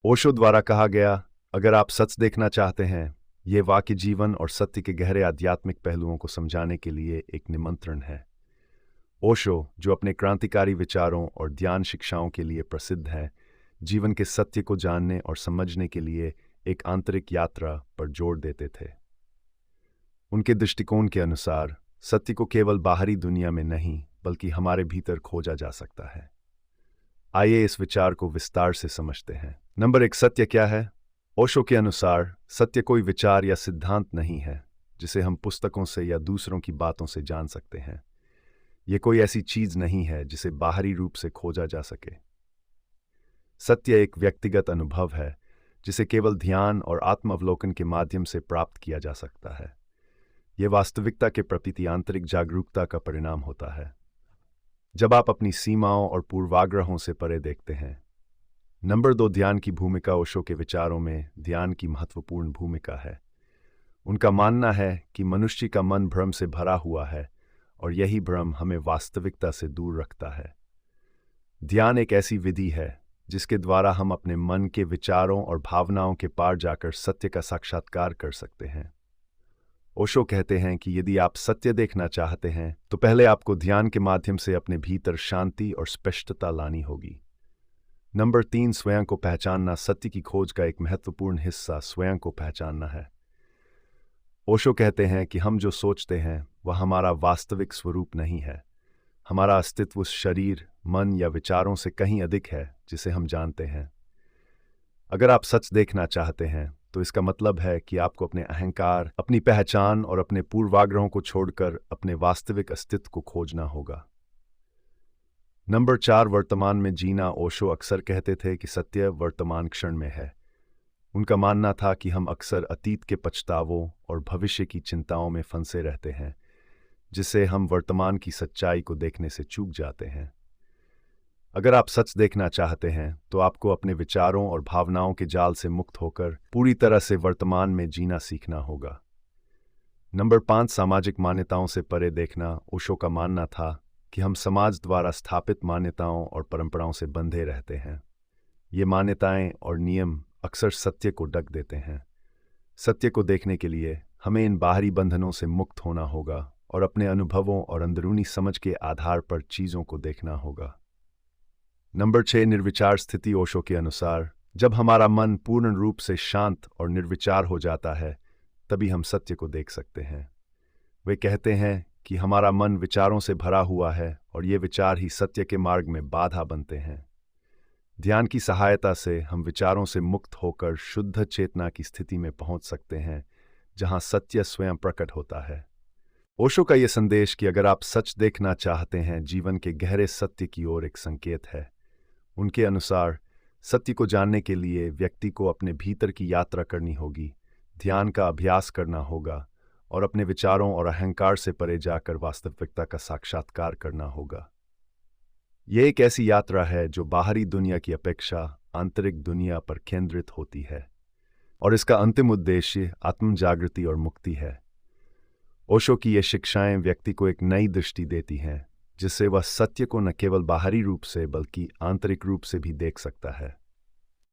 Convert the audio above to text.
ओशो द्वारा कहा गया, अगर आप सच देखना चाहते हैं, ये वाक्य जीवन और सत्य के गहरे आध्यात्मिक पहलुओं को समझाने के लिए एक निमंत्रण है। ओशो, जो अपने क्रांतिकारी विचारों और ध्यान शिक्षाओं के लिए प्रसिद्ध है, जीवन के सत्य को जानने और समझने के लिए एक आंतरिक यात्रा पर जोर देते थे। उनके दृष्टिकोण के अनुसार सत्य को केवल बाहरी दुनिया में नहीं बल्कि हमारे भीतर खोजा जा सकता है। आइए इस विचार को विस्तार से समझते हैं। नंबर 1, सत्य क्या है? ओशो के अनुसार सत्य कोई विचार या सिद्धांत नहीं है जिसे हम पुस्तकों से या दूसरों की बातों से जान सकते हैं। यह कोई ऐसी चीज नहीं है जिसे बाहरी रूप से खोजा जा सके। सत्य एक व्यक्तिगत अनुभव है जिसे केवल ध्यान और आत्मावलोकन के माध्यम से प्राप्त किया जा सकता है। यह वास्तविकता के प्रति आंतरिक जागरूकता का परिणाम होता है। जब आप अपनी सीमाओं और पूर्वाग्रहों से परे देखते हैं। नंबर 2, ध्यान की भूमिका। ओशो के विचारों में ध्यान की महत्वपूर्ण भूमिका है। उनका मानना है कि मनुष्य का मन भ्रम से भरा हुआ है और यही भ्रम हमें वास्तविकता से दूर रखता है। ध्यान एक ऐसी विधि है जिसके द्वारा हम अपने मन के विचारों और भावनाओं के पार जाकर सत्य का साक्षात्कार कर सकते हैं। ओशो कहते हैं कि यदि आप सत्य देखना चाहते हैं तो पहले आपको ध्यान के माध्यम से अपने भीतर शांति और स्पष्टता लानी होगी। नंबर 3, स्वयं को पहचानना। सत्य की खोज का एक महत्वपूर्ण हिस्सा स्वयं को पहचानना है। ओशो कहते हैं कि हम जो सोचते हैं वह हमारा वास्तविक स्वरूप नहीं है। हमारा अस्तित्व उस शरीर, मन या विचारों से कहीं अधिक है जिसे हम जानते हैं। अगर आप सच देखना चाहते हैं तो इसका मतलब है कि आपको अपने अहंकार, अपनी पहचान और अपने पूर्वाग्रहों को छोड़कर अपने वास्तविक अस्तित्व को खोजना होगा। नंबर 4, वर्तमान में जीना। ओशो अक्सर कहते थे कि सत्य वर्तमान क्षण में है। उनका मानना था कि हम अक्सर अतीत के पछतावों और भविष्य की चिंताओं में फंसे रहते हैं, जिससे हम वर्तमान की सच्चाई को देखने से चूक जाते हैं। अगर आप सच देखना चाहते हैं तो आपको अपने विचारों और भावनाओं के जाल से मुक्त होकर पूरी तरह से वर्तमान में जीना सीखना होगा। नंबर 5, सामाजिक मान्यताओं से परे देखना। ओशो का मानना था कि हम समाज द्वारा स्थापित मान्यताओं और परंपराओं से बंधे रहते हैं। ये मान्यताएं और नियम अक्सर सत्य को ढक देते हैं। सत्य को देखने के लिए हमें इन बाहरी बंधनों से मुक्त होना होगा और अपने अनुभवों और अंदरूनी समझ के आधार पर चीज़ों को देखना होगा। नंबर 6, निर्विचार स्थिति। ओशो के अनुसार जब हमारा मन पूर्ण रूप से शांत और निर्विचार हो जाता है तभी हम सत्य को देख सकते हैं। वे कहते हैं कि हमारा मन विचारों से भरा हुआ है और ये विचार ही सत्य के मार्ग में बाधा बनते हैं। ध्यान की सहायता से हम विचारों से मुक्त होकर शुद्ध चेतना की स्थिति में पहुंच सकते हैं जहां सत्य स्वयं प्रकट होता है। ओशो का यह संदेश कि अगर आप सच देखना चाहते हैं जीवन के गहरे सत्य की ओर एक संकेत है। उनके अनुसार सत्य को जानने के लिए व्यक्ति को अपने भीतर की यात्रा करनी होगी, ध्यान का अभ्यास करना होगा और अपने विचारों और अहंकार से परे जाकर वास्तविकता का साक्षात्कार करना होगा। यह एक ऐसी यात्रा है जो बाहरी दुनिया की अपेक्षा आंतरिक दुनिया पर केंद्रित होती है और इसका अंतिम उद्देश्य आत्म जागृति और मुक्ति है। ओशो की ये शिक्षाएं व्यक्ति को एक नई दृष्टि देती हैं जिससे वह सत्य को न केवल बाहरी रूप से बल्कि आंतरिक रूप से भी देख सकता है।